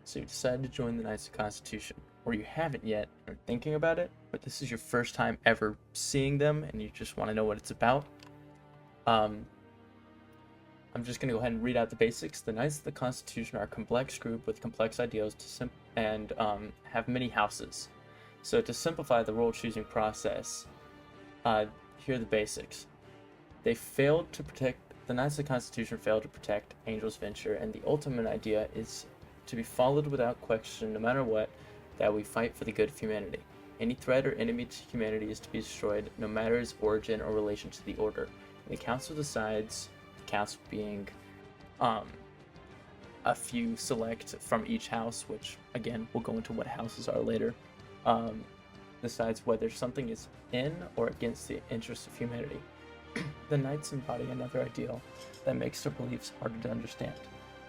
So you decided to join the Knights of the Constitution, or you haven't yet, or thinking about it, but this is your first time ever seeing them, and you just want to know what it's about. I'm just going to go ahead and read out the basics. The Knights of the Constitution are a complex group with complex ideals and have many houses. So to simplify the role-choosing process, here are the basics. The Knights of the Constitution failed to protect Angel's Venture, and the ultimate idea is to be followed without question, no matter what, that we fight for the good of humanity. Any threat or enemy to humanity is to be destroyed, no matter its origin or relation to the Order. And the Council decides, the Council being a few select from each house, which, again, we'll go into what houses are later, decides whether something is in or against the interests of humanity. The Knights embody another ideal that makes their beliefs harder to understand.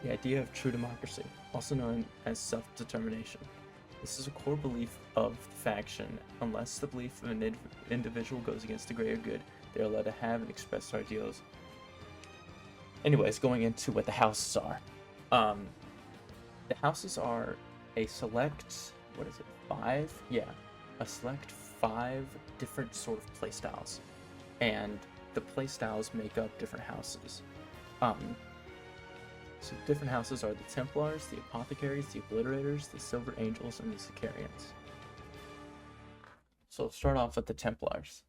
The idea of true democracy, also known as self-determination. This is a core belief of the faction. Unless the belief of an individual goes against the greater good, they are allowed to have and express their ideals. Anyways, going into what the houses are. The houses are a select, what is it, 5? Yeah, a select 5 different sort of playstyles. And the playstyles make up different houses. So different houses are the Templars, the Apothecaries, the Obliterators, the Silver Angels, and the Sicarians. So let's start off with the Templars.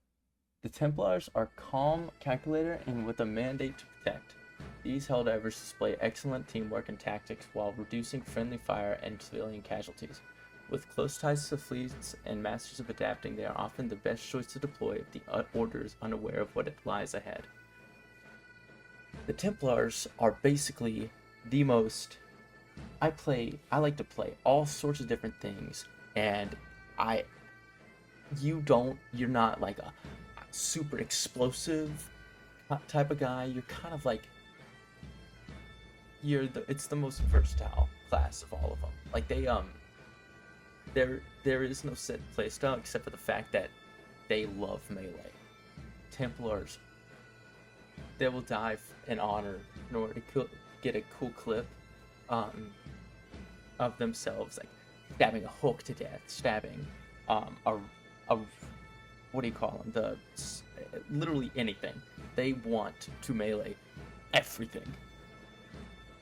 The Templars are calm, calculated, and with a mandate to protect. These Helldivers display excellent teamwork and tactics while reducing friendly fire and civilian casualties. With close ties to fleets and masters of adapting, they are often the best choice to deploy if the Order is unaware of what lies ahead. The Templars are basically the most... I like to play all sorts of different things, and you're not like a super explosive type of guy. You're kind of like, it's the most versatile class of all of them. Like there is no set playstyle except for the fact that they love melee. Templars, they will die in honor in order to get a cool clip of themselves, like stabbing a hook to death, stabbing what do you call them? Literally anything. They want to melee everything.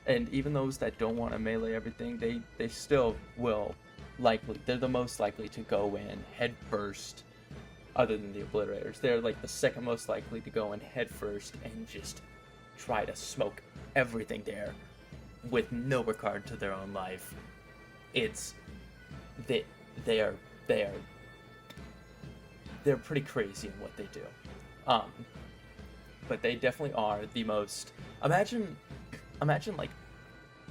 And even those that don't want to melee everything, they still will they're the most likely to go in head first, other than the Obliterators. They're like the second most likely to go in head first and just try to smoke everything there with no regard to their own life. They're pretty crazy in what they do. But they definitely are the most... Imagine like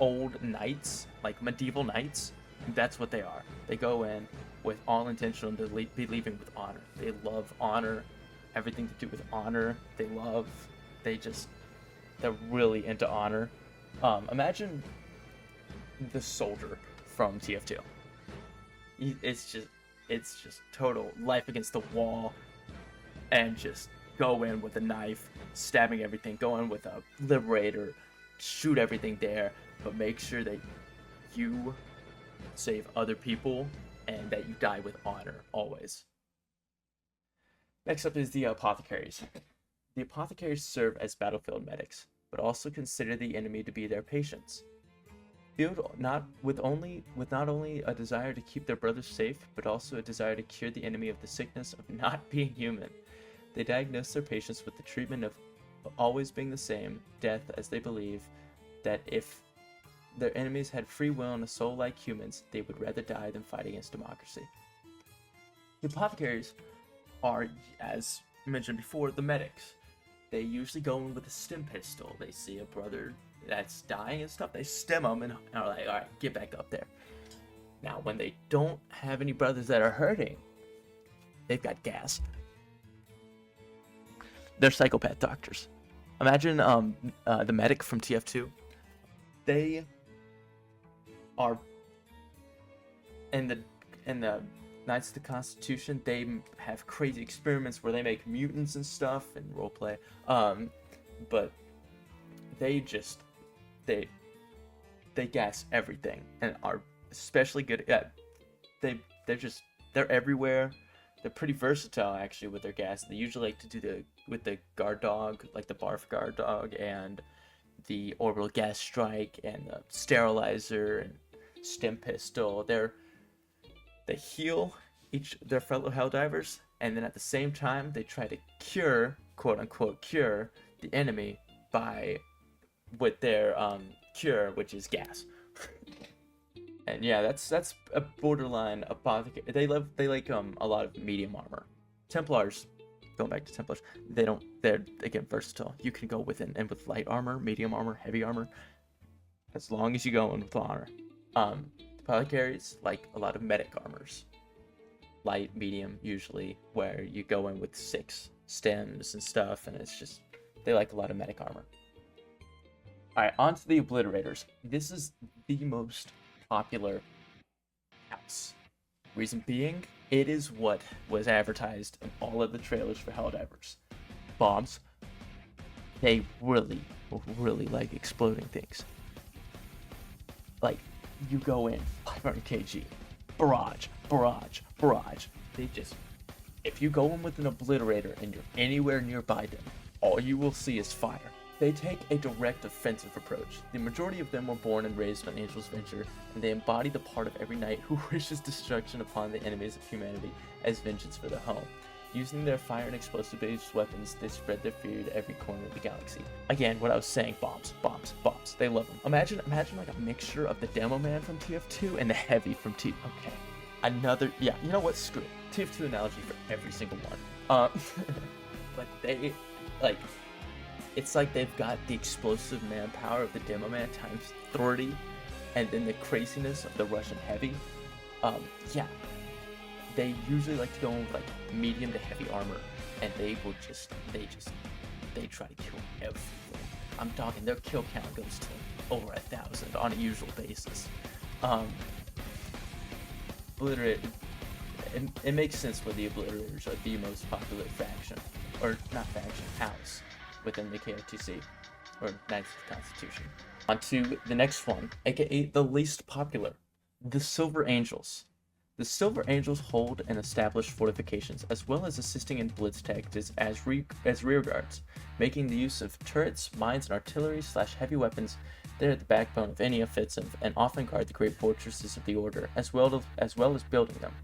old knights, like medieval knights. That's what they are. They go in with all intention to be leaving with honor. They love honor, everything to do with honor. They're really into honor. Imagine the soldier from TF2. It's just total life against the wall, and just go in with a knife, stabbing everything, go in with a liberator, shoot everything there, but make sure that you save other people and that you die with honor, always. Next up is the Apothecaries. The Apothecaries serve as battlefield medics, but also consider the enemy to be their patients. Filled not only a desire to keep their brothers safe, but also a desire to cure the enemy of the sickness of not being human. They diagnose their patients with the treatment of always being the same, death, as they believe that if their enemies had free will and a soul like humans, they would rather die than fight against democracy. The Apothecaries are, as mentioned before, the medics. They usually go in with a stim pistol. They see a brother that's dying and stuff, they stim them and are like, alright, get back up there. Now, when they don't have any brothers that are hurting, they've got gas. They're psychopath doctors. Imagine the medic from TF2. They are in the Knights of the Constitution. They have crazy experiments where they make mutants and stuff and roleplay. But they gas everything and are especially good. Yeah, they're everywhere. They're pretty versatile actually with their gas. They usually like to do the guard dog, like the barf guard dog, and the orbital gas strike, and the sterilizer, and stim pistol. They heal their fellow Helldivers, and then at the same time they try to cure, quote unquote, cure the enemy with their cure, which is gas. And yeah, that's a borderline apothecary. They like a lot of medium armor. Templars, going back to Templars, they're again versatile. You can go with light armor, medium armor, heavy armor, as long as you go in with honor. Apothecaries like a lot of medic armors, light, medium, usually, where you go in with 6 stems and stuff, and it's just they like a lot of medic armor. All right, on to the Obliterators. This is the most popular house. Reason being, it is what was advertised in all of the trailers for Helldivers. Bombs. They really like exploding things. Like, you go in, 500 kg, barrage. If you go in with an Obliterator and you're anywhere nearby them, all you will see is fire. They take a direct offensive approach. The majority of them were born and raised on Angel's Venture, and they embody the part of every knight who wishes destruction upon the enemies of humanity as vengeance for their home. Using their fire and explosive-based weapons, they spread their fear to every corner of the galaxy. Again, what I was saying, bombs. They love them. Imagine like a mixture of the Demo Man from TF2 and the Heavy from Okay. Yeah, you know what? Screw it. TF2 analogy for every single one. But they, like, it's like they've got the explosive manpower of the Demo Man times 30, and then the craziness of the Russian Heavy. Yeah. They usually like to go in with like medium to heavy armor, and they try to kill everything. I'm talking their kill count goes to over 1,000 on a usual basis. It makes sense where the Obliterators are the most popular faction, or not faction, house within the KOTC, or Knights of the Constitution. On to the next one, aka the least popular, the Silver Angels. The Silver Angels hold and establish fortifications, as well as assisting in blitz tactics as rear guards, making the use of turrets, mines, and artillery/heavy weapons. They're the backbone of any offensive, and often guard the great fortresses of the Order, as well as building them.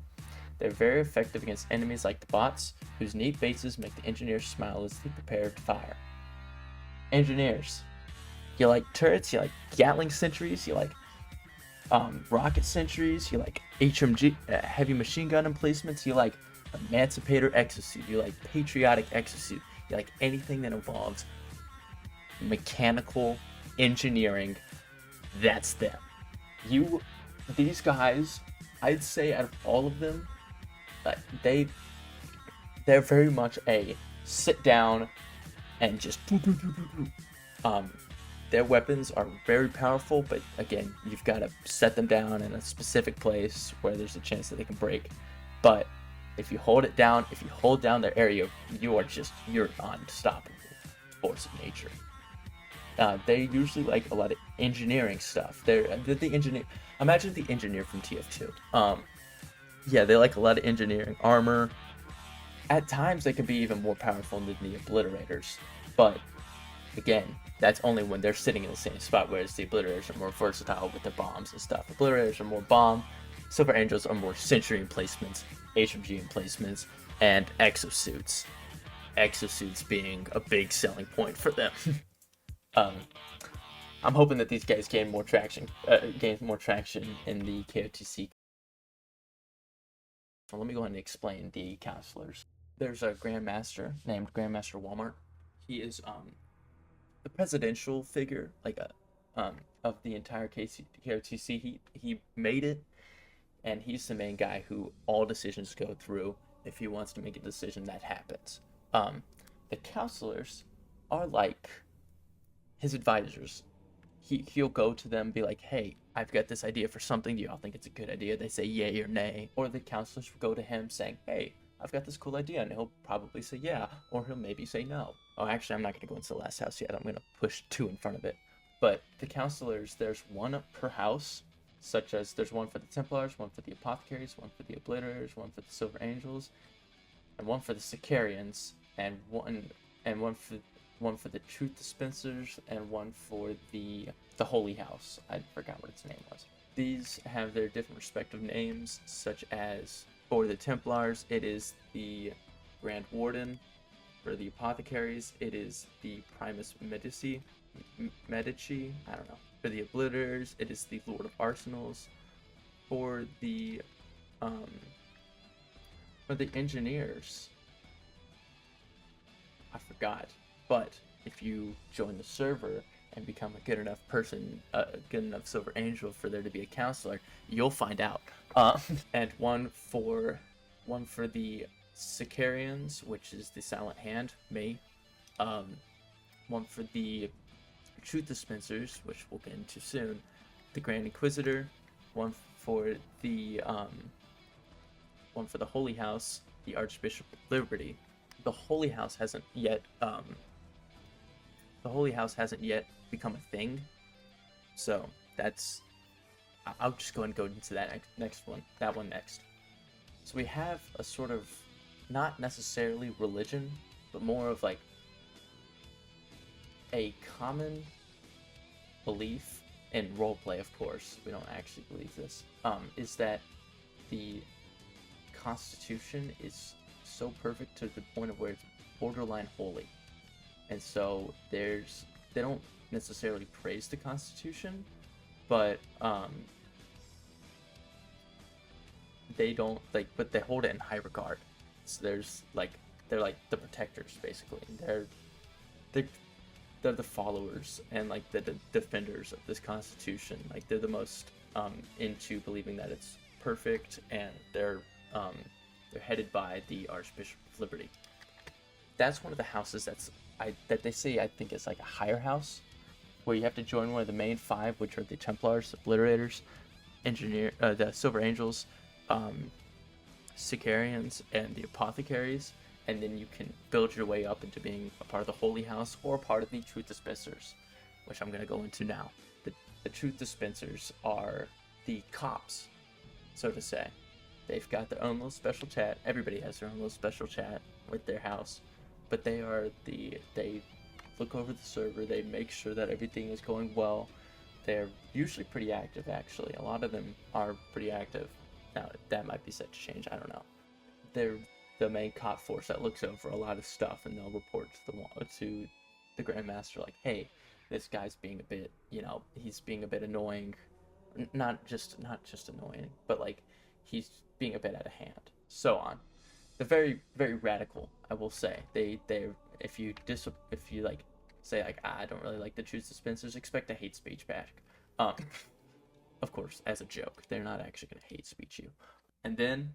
They're very effective against enemies like the bots, whose neat bases make the engineers smile as they prepare to fire. Engineers. You like turrets, you like Gatling sentries, you like rocket sentries, you like HMG, heavy machine gun emplacements, you like Emancipator exosuit, you like patriotic exosuit, you like anything that involves mechanical engineering. That's them. These guys, I'd say out of all of them, they're very much a sit down and just their weapons are very powerful, but again, you've got to set them down in a specific place where there's a chance that they can break. But if you hold down their area, you're unstoppable force of nature. They usually like a lot of engineering stuff. They're the engineer. Imagine the engineer from TF2. Yeah, they like a lot of engineering armor. At times, they can be even more powerful than the Obliterators, but again, that's only when they're sitting in the same spot, whereas the Obliterators are more versatile with their bombs and stuff. Obliterators are more bomb, Silver Angels are more sentry emplacements, HMG emplacements, and exosuits. Exosuits being a big selling point for them. I'm hoping that these guys gain more traction in the KOTC. Well, let me go ahead and explain the counselors. There's a Grandmaster named Grandmaster Walmart. He is the presidential figure, of the entire KOTC. He made it, and he's the main guy who all decisions go through. If he wants to make a decision, that happens. The counselors are like his advisors. He'll go to them and be like, hey, I've got this idea for something. Do y'all think it's a good idea? They say yay or nay. Or the counselors will go to him saying, hey, I've got this cool idea. And he'll probably say yeah, or he'll maybe say no. Oh, actually, I'm not going to go into the last house yet. I'm going to push 2 in front of it. But the counselors, there's 1 per house. such as there's one for the Templars, one for the Apothecaries, one for the Obliterators, one for the Silver Angels, and one for the Sicarians, and one for the Truth Dispensers, and one for the Holy House. I forgot what its name was. These have their different respective names, such as for the Templars, it is the Grand Warden. For the Apothecaries, it is the Primus Medici. I don't know. For the Obliterators, it is the Lord of Arsenals. For the Engineers, I forgot. But if you join the server and become a good enough person, good enough Silver Angel for there to be a counselor, you'll find out. And one for the Sicarians, which is the Silent Hand, me. One for the Truth Dispensers, which we'll get into soon, the Grand Inquisitor. One for the Holy House, the Archbishop of Liberty. The Holy House hasn't yet become a thing, so that's. I'll just go ahead and go into that next one. That one next. So we have a sort of, not necessarily religion, but more of like a common belief in roleplay, of course. We don't actually believe this. Is that the Constitution is so perfect to the point of where it's borderline holy. And so they don't necessarily praise the Constitution, but they don't but they hold it in high regard. So they're like the protectors, basically. They're the followers and like the defenders of this Constitution. Like they're the most into believing that it's perfect, and they're headed by the Archbishop of Liberty. That's one of the houses that they say, I think, is like a higher house, where you have to join one of the main five, which are the Templars, Obliterators, the Silver Angels, Sicarians, and the Apothecaries, and then you can build your way up into being a part of the Holy House or part of the Truth Dispensers, which I'm going to go into now. The Truth Dispensers are the cops, so to say. They've got their own little special chat. Everybody has their own little special chat with their house, but they look over the server. They make sure that everything is going well. They're usually pretty active, actually. A lot of them are pretty active. Now, that might be set to change. I don't know. They're the main cop force that looks over a lot of stuff, and they'll report to the Grandmaster, like, hey, this guy's being a bit, he's being a bit annoying. Not just annoying, but like he's being a bit out of hand. So on. They're very, very radical, I will say. If you like say like, I don't really like the Truth Dispensers, expect a hate speech back. Of course, as a joke. They're not actually gonna hate speech you. And then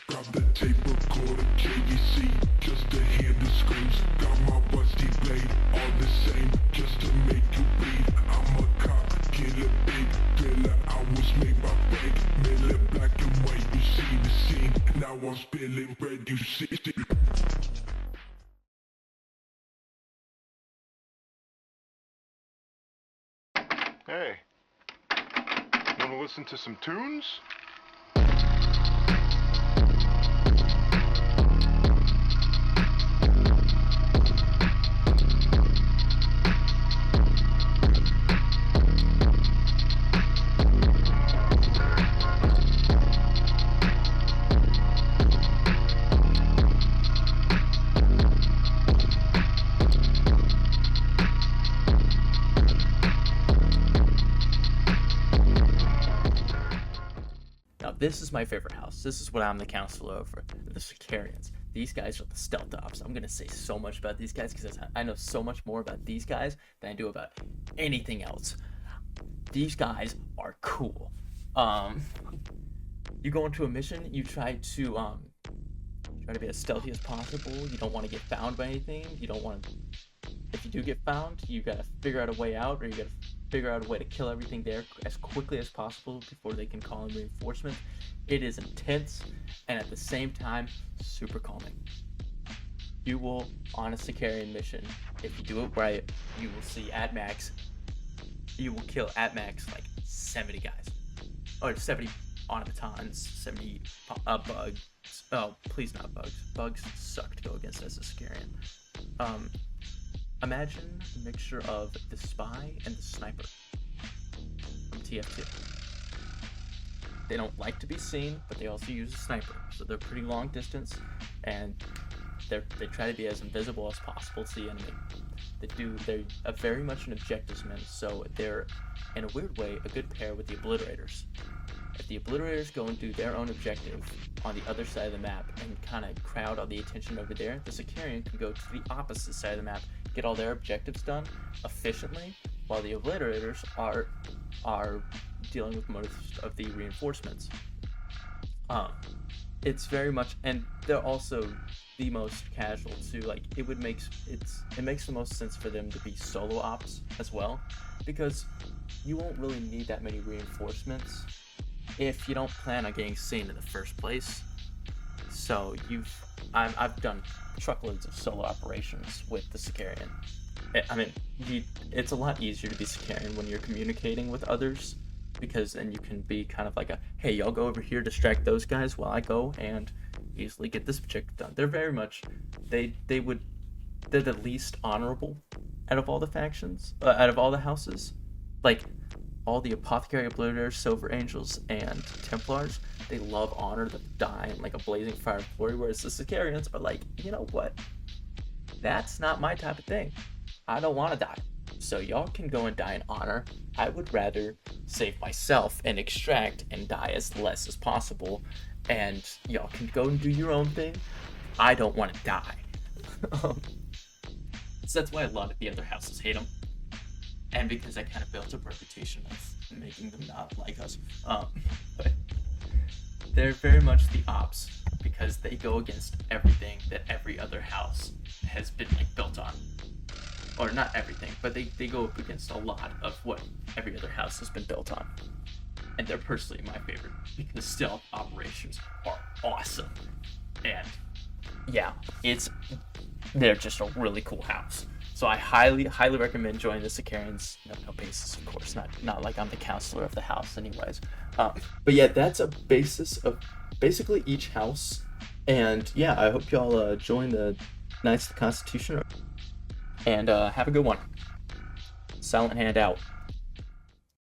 grab the tape recorder, KOTC, just to hear the screams. Got my rusty blade, all the same, just to make you bleed. I'm a cop, killer, big thriller. I was made by fake, Miller, black and white. You see the scene, now I'm spilling red. You see. Hey, wanna listen to some tunes? this is my favorite house. This is what I'm the counselor over. The Sicarians. These guys are the stealth ops. I'm going to say so much about these guys because I know so much more about these guys than I do about anything else. These guys are cool. You go into a mission, you try to be as stealthy as possible. You don't want to get found by anything. You don't want to... If you do get found, you got to figure out a way out, or you got to figure out a way to kill everything there as quickly as possible before they can call in reinforcements. It is intense, and at the same time, super calming. You will, on a Sicarian mission, if you do it right, you will see at max, you will kill at max like 70 guys, or 70 automatons, 70 bugs. Oh, please not bugs. Bugs suck to go against as a Sicarian. Imagine a mixture of the spy and the sniper from TF2. They don't like to be seen, but they also use a sniper, so they're pretty long distance, and they try to be as invisible as possible to the enemy. They're very much an objectivesman, so they're, in a weird way, a good pair with the Obliterators. If the Obliterators go and do their own objective on the other side of the map and kind of crowd all the attention over there, the Sicarian can go to the opposite side of the map, get all their objectives done efficiently, while the Obliterators are dealing with most of the reinforcements. It's very much, and they're also the most casual too. Like it makes the most sense for them to be solo ops as well, because you won't really need that many reinforcements if you don't plan on getting seen in the first place. So I've done truckloads of solo operations with the Sicarian. I mean, it's a lot easier to be Sicarian when you're communicating with others, because then you can be kind of like a, hey, y'all go over here, distract those guys while I go and easily get this objective done. They're very much, they're the least honorable out of all the factions, out of all the houses. Like, all the Apothecary, Obliterators, Silver Angels, and Templars, they love honor, they die in like a blazing fire of glory, whereas the Sicarians are like, you know what? That's not my type of thing. I don't want to die. So y'all can go and die in honor. I would rather save myself and extract and die as less as possible, and y'all can go and do your own thing. I don't want to die. So that's why a lot of the other houses hate them. And because I kind of built a reputation of making them not like us. But they're very much the ops, because they go against everything that every other house has been like built on. Or not everything, but they go up against a lot of what every other house has been built on. And they're personally my favorite, because stealth operations are awesome. And yeah, they're just a really cool house. So I highly recommend joining the Sicarians. No basis, of course, not like I'm the counselor of the house anyways. But yeah, that's a basis of basically each house. And yeah, I hope y'all join the Knights of the Constitution. And have a good one. Silent Hand out.